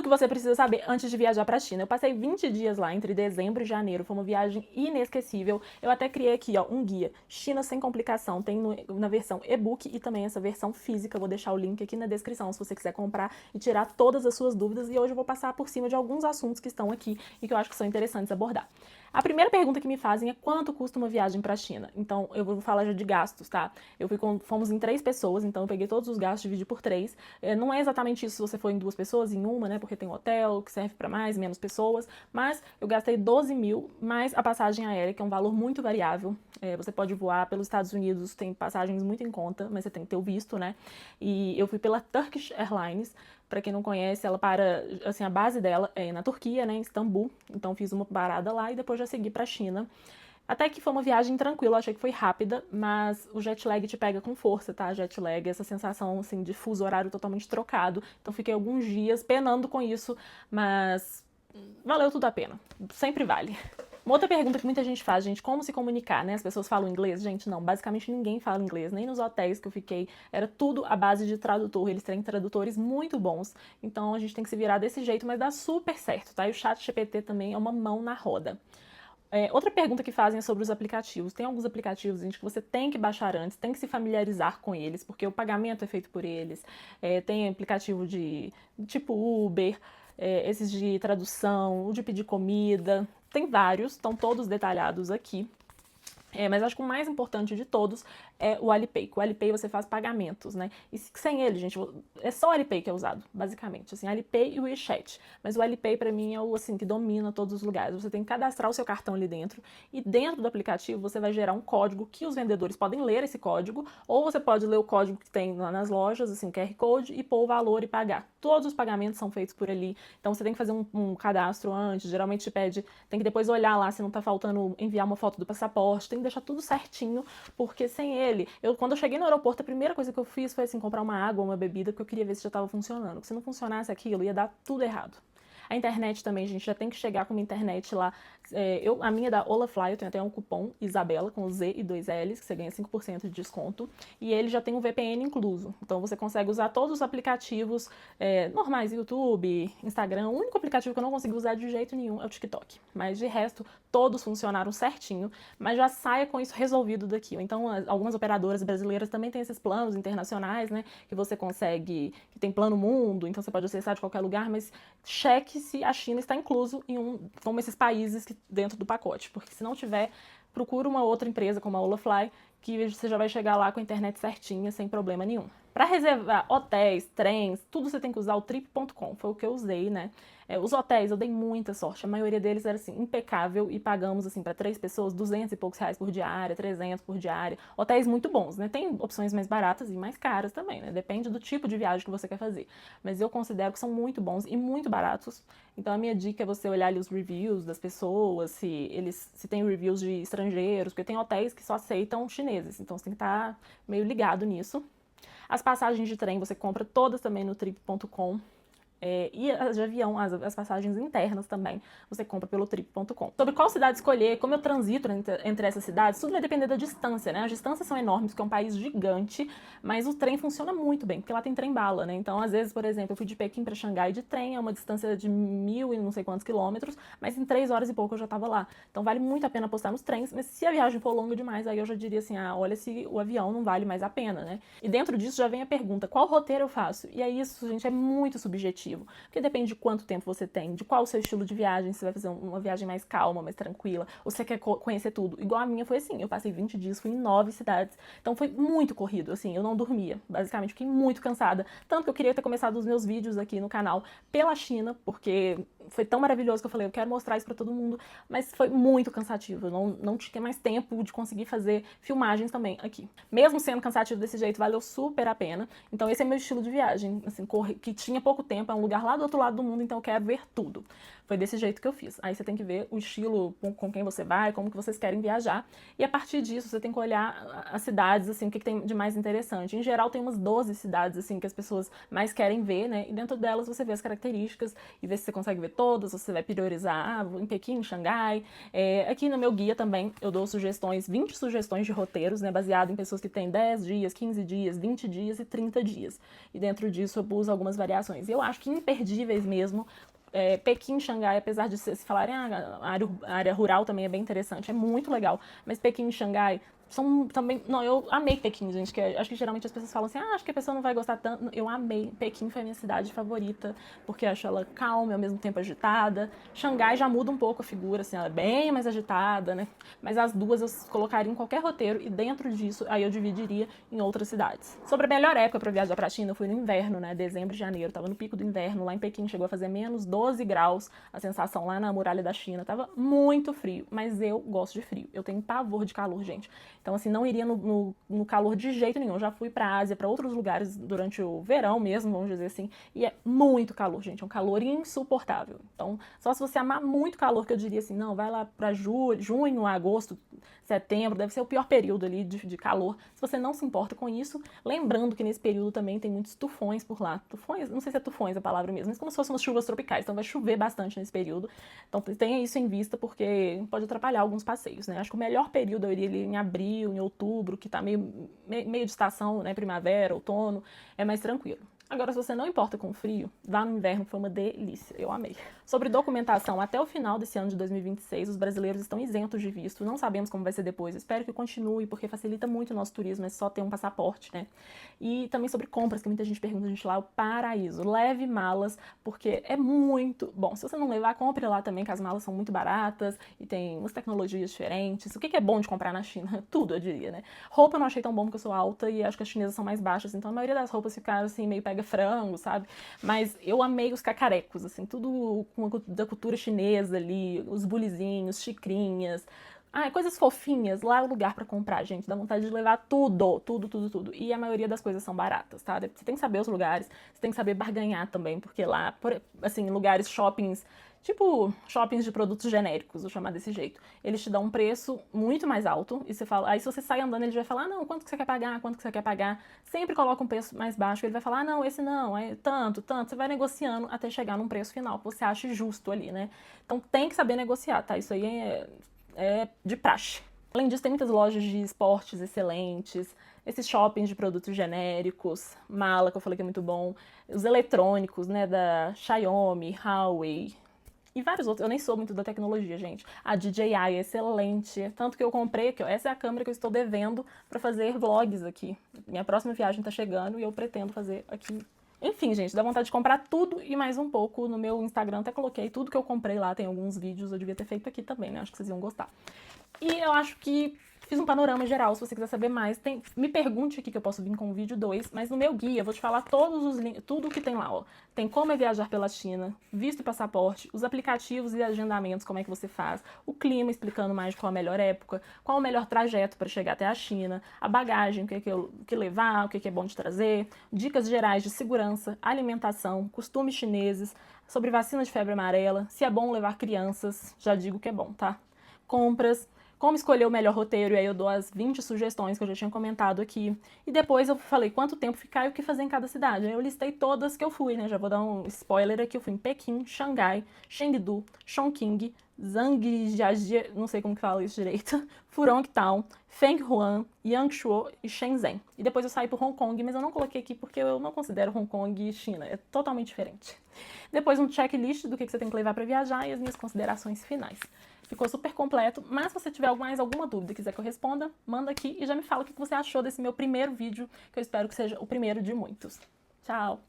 que você precisa saber antes de viajar para a China. Eu passei 20 dias lá entre dezembro e janeiro, foi uma viagem inesquecível. Eu até criei aqui, ó, um guia China sem complicação, tem na versão e-book e também essa versão física. Eu vou deixar o link aqui na descrição se você quiser comprar e tirar todas as suas dúvidas. E hoje eu vou passar por cima de alguns assuntos que estão aqui e que eu acho que são interessantes abordar. A primeira pergunta que me fazem é quanto custa uma viagem para a China? Então, eu vou falar já de gastos, tá? Fomos em 3 pessoas, então eu peguei todos os gastos, dividi por 3. Não é exatamente isso se você for em 2 pessoas, em uma, né? Porque tem um hotel que serve para mais, menos pessoas. Mas eu gastei 12 mil, mais a passagem aérea, que é um valor muito variável. Você pode voar pelos Estados Unidos, tem passagens muito em conta, mas você tem que ter o visto, né? E eu fui pela Turkish Airlines. Para quem não conhece, ela para, assim, a base dela é na Turquia, né, em Istambul. Então fiz uma parada lá e depois já segui para a China. Até que foi uma viagem tranquila, achei que foi rápida, mas o jet lag te pega com força, tá? Jet lag, essa sensação, assim, de fuso horário totalmente trocado. Então fiquei alguns dias penando com isso, mas valeu tudo a pena. Sempre vale. Uma outra pergunta que muita gente faz, gente, como se comunicar, né? As pessoas falam inglês? Gente, não, basicamente ninguém fala inglês, nem nos hotéis que eu fiquei, era tudo à base de tradutor, eles têm tradutores muito bons, então a gente tem que se virar desse jeito, mas dá super certo, tá? E o ChatGPT também é uma mão na roda. Outra pergunta que fazem é sobre os aplicativos. Tem alguns aplicativos, gente, que você tem que baixar antes, tem que se familiarizar com eles, porque o pagamento é feito por eles. Tem aplicativo de tipo Uber, esses de tradução, o de pedir comida. Tem vários, estão todos detalhados aqui. Mas acho que o mais importante de todos é o Alipay. Com o Alipay você faz pagamentos, né? E sem ele, gente, é só o Alipay que é usado, basicamente. Assim, Alipay e o WeChat. Mas o Alipay, pra mim, é o assim, que domina todos os lugares. Você tem que cadastrar o seu cartão ali dentro. E dentro do aplicativo você vai gerar um código que os vendedores podem ler esse código. Ou você pode ler o código que tem lá nas lojas, assim, QR Code, e pôr o valor e pagar. Todos os pagamentos são feitos por ali. Então você tem que fazer um cadastro antes. Geralmente te pede, tem que depois olhar lá se não tá faltando enviar uma foto do passaporte. Tem que deixar tudo certinho, porque sem ele, quando eu cheguei no aeroporto, a primeira coisa que eu fiz foi assim, comprar uma água, uma bebida, porque eu queria ver se já estava funcionando. Porque se não funcionasse aquilo, ia dar tudo errado. A internet também, a gente já tem que chegar com uma internet lá. A minha é da Olafly, eu tenho até um cupom Isabela, com Z e 2 L's, que você ganha 5% de desconto. E ele já tem um VPN incluso. Então você consegue usar todos os aplicativos normais, YouTube, Instagram. O único aplicativo que eu não consegui usar de jeito nenhum é o TikTok. Mas de resto, todos funcionaram certinho. Mas já saia com isso resolvido daqui. Então, algumas operadoras brasileiras também têm esses planos internacionais, né? Que você consegue, que tem plano mundo, então você pode acessar de qualquer lugar, mas cheque se a China está incluso em como esses países dentro do pacote, porque se não tiver, procura uma outra empresa como a Olafly, que você já vai chegar lá com a internet certinha, sem problema nenhum. Para reservar hotéis, trens, tudo você tem que usar o trip.com, foi o que eu usei, né? Os hotéis eu dei muita sorte, a maioria deles era assim, impecável e pagamos assim para 3 pessoas, 200 e poucos reais por diária, 300 por diária. Hotéis muito bons, né? Tem opções mais baratas e mais caras também, né? Depende do tipo de viagem que você quer fazer. Mas eu considero que são muito bons e muito baratos. Então a minha dica é você olhar ali os reviews das pessoas, se tem reviews de estrangeiros, porque tem hotéis que só aceitam chineses, então você tem que estar meio ligado nisso. As passagens de trem você compra todas também no trip.com. E as de avião, as passagens internas também, você compra pelo trip.com. Sobre qual cidade escolher, como eu transito entre essas cidades, tudo vai depender da distância, né? As distâncias são enormes, porque é um país gigante, mas o trem funciona muito bem, porque lá tem trem-bala, né? Então, às vezes, por exemplo, eu fui de Pequim para Xangai de trem, é uma distância de 1.000 e não sei quantos quilômetros, mas em 3 horas e pouco eu já tava lá. Então, vale muito a pena apostar nos trens, mas se a viagem for longa demais, aí eu já diria assim, olha se o avião não vale mais a pena, né? E dentro disso já vem a pergunta, qual roteiro eu faço? E aí isso, gente, é muito subjetivo. Porque depende de quanto tempo você tem, de qual o seu estilo de viagem, se você vai fazer uma viagem mais calma, mais tranquila, ou você quer conhecer tudo. Igual a minha foi assim, eu passei 20 dias, fui em 9 cidades, então foi muito corrido, assim, eu não dormia, basicamente, fiquei muito cansada. Tanto que eu queria ter começado os meus vídeos aqui no canal pela China, porque foi tão maravilhoso que eu falei, eu quero mostrar isso pra todo mundo, mas foi muito cansativo, eu não tinha mais tempo de conseguir fazer filmagens também aqui. Mesmo sendo cansativo desse jeito, valeu super a pena. Então esse é meu estilo de viagem, assim, que tinha pouco tempo, é um lugar lá do outro lado do mundo, então eu quero ver tudo. Foi desse jeito que eu fiz. Aí você tem que ver o estilo com quem você vai, como que vocês querem viajar, e a partir disso você tem que olhar as cidades, assim, o que tem de mais interessante. Em geral tem umas 12 cidades, assim, que as pessoas mais querem ver, né, e dentro delas você vê as características e vê se você consegue ver todas, você vai priorizar, vou em Pequim, Xangai. Aqui no meu guia também eu dou sugestões, 20 sugestões de roteiros, né, baseado em pessoas que têm 10 dias, 15 dias, 20 dias e 30 dias. E dentro disso eu pus algumas variações. Eu acho que imperdíveis mesmo, Pequim, Xangai, apesar de se falarem, a área rural também é bem interessante, é muito legal, mas Pequim e Xangai são também... Não, eu amei Pequim, gente, que acho que geralmente as pessoas falam assim, acho que a pessoa não vai gostar tanto. Eu amei. Pequim foi a minha cidade favorita, porque eu acho ela calma e ao mesmo tempo agitada. Xangai já muda um pouco a figura, assim, ela é bem mais agitada, né? Mas as duas eu colocaria em qualquer roteiro e dentro disso, aí eu dividiria em outras cidades. Sobre a melhor época pra viajar pra China, eu fui no inverno, né? Dezembro e janeiro, tava no pico do inverno, lá em Pequim chegou a fazer menos 12 graus, a sensação lá na muralha da China, tava muito frio, mas eu gosto de frio, eu tenho pavor de calor, gente. Então, assim, não iria no calor de jeito nenhum. Eu já fui pra Ásia, pra outros lugares durante o verão mesmo, vamos dizer assim, e é muito calor, gente. É um calor insuportável. Então, só se você amar muito calor, que eu diria assim, não, vai lá pra junho, agosto, setembro, deve ser o pior período ali de calor. Se você não se importa com isso, lembrando que nesse período também tem muitos tufões por lá. Tufões? Não sei se é tufões a palavra mesmo, mas como se fossem umas chuvas tropicais. Então vai chover bastante nesse período. Então tenha isso em vista, porque pode atrapalhar alguns passeios, né? Acho que o melhor período eu iria ali em abril, em outubro, que tá meio de estação, né? Primavera, outono, é mais tranquilo. Agora, se você não importa com frio, vá no inverno, foi uma delícia, eu amei. Sobre documentação, até o final desse ano de 2026, os brasileiros estão isentos de visto, não sabemos como vai ser depois, espero que continue, porque facilita muito o nosso turismo, é só ter um passaporte, né? E também sobre compras, que muita gente pergunta, a gente lá, é o paraíso. Leve malas, porque é muito bom. Se você não levar, compre lá também, que as malas são muito baratas e tem umas tecnologias diferentes. O que é bom de comprar na China? Tudo, eu diria, né? Roupa eu não achei tão bom porque eu sou alta e acho que as chinesas são mais baixas, então a maioria das roupas ficaram assim, meio pega frango, sabe? Mas eu amei os cacarecos, assim, tudo da cultura chinesa ali, os bulizinhos, xicrinhas, coisas fofinhas. Lá é o lugar pra comprar, gente. Dá vontade de levar tudo, tudo, tudo, tudo. E a maioria das coisas são baratas, tá? Você tem que saber os lugares, você tem que saber barganhar também, porque lá, assim, lugares, shoppings, tipo shoppings de produtos genéricos, vou chamar desse jeito, eles te dão um preço muito mais alto, e você fala, aí se você sai andando, ele vai falar, não, quanto que você quer pagar, quanto que você quer pagar, sempre coloca um preço mais baixo, ele vai falar, não, esse não, é tanto, tanto, você vai negociando até chegar num preço final, que você acha justo ali, né? Então tem que saber negociar, tá? Isso aí é de praxe. Além disso, tem muitas lojas de esportes excelentes, esses shoppings de produtos genéricos, Mala, que eu falei que é muito bom, os eletrônicos, né, da Xiaomi, Huawei, e vários outros. Eu nem sou muito da tecnologia, gente. A DJI é excelente, tanto que eu comprei aqui, ó, essa é a câmera que eu estou devendo para fazer vlogs aqui. Minha próxima viagem tá chegando e eu pretendo fazer aqui. Enfim, gente, dá vontade de comprar tudo e mais um pouco. No meu Instagram até coloquei tudo que eu comprei lá, tem alguns vídeos, eu devia ter feito aqui também, né? Acho que vocês iam gostar. E eu acho que fiz um panorama geral, se você quiser saber mais, me pergunte aqui que eu posso vir com o vídeo 2, mas no meu guia eu vou te falar todos os links, tudo que tem lá, ó. Tem como é viajar pela China, visto e passaporte, os aplicativos e agendamentos, como é que você faz, o clima explicando mais qual a melhor época, qual o melhor trajeto para chegar até a China, a bagagem, o que levar, o que é bom de trazer, dicas gerais de segurança, alimentação, costumes chineses, sobre vacina de febre amarela, se é bom levar crianças, já digo que é bom, tá? Compras, como escolher o melhor roteiro, e aí eu dou as 20 sugestões que eu já tinha comentado aqui. E depois eu falei quanto tempo ficar e o que fazer em cada cidade. Aí eu listei todas que eu fui, né? Já vou dar um spoiler aqui. Eu fui em Pequim, Xangai, Chengdu, Chongqing, Zhangjiajie, não sei como que fala isso direito, Furongtown, Fenghuan, Yangshuo e Shenzhen. E depois eu saí por Hong Kong, mas eu não coloquei aqui porque eu não considero Hong Kong China, é totalmente diferente. Depois um checklist do que você tem que levar para viajar e as minhas considerações finais. Ficou super completo, mas se você tiver mais alguma dúvida e quiser que eu responda, manda aqui e já me fala o que você achou desse meu primeiro vídeo, que eu espero que seja o primeiro de muitos. Tchau!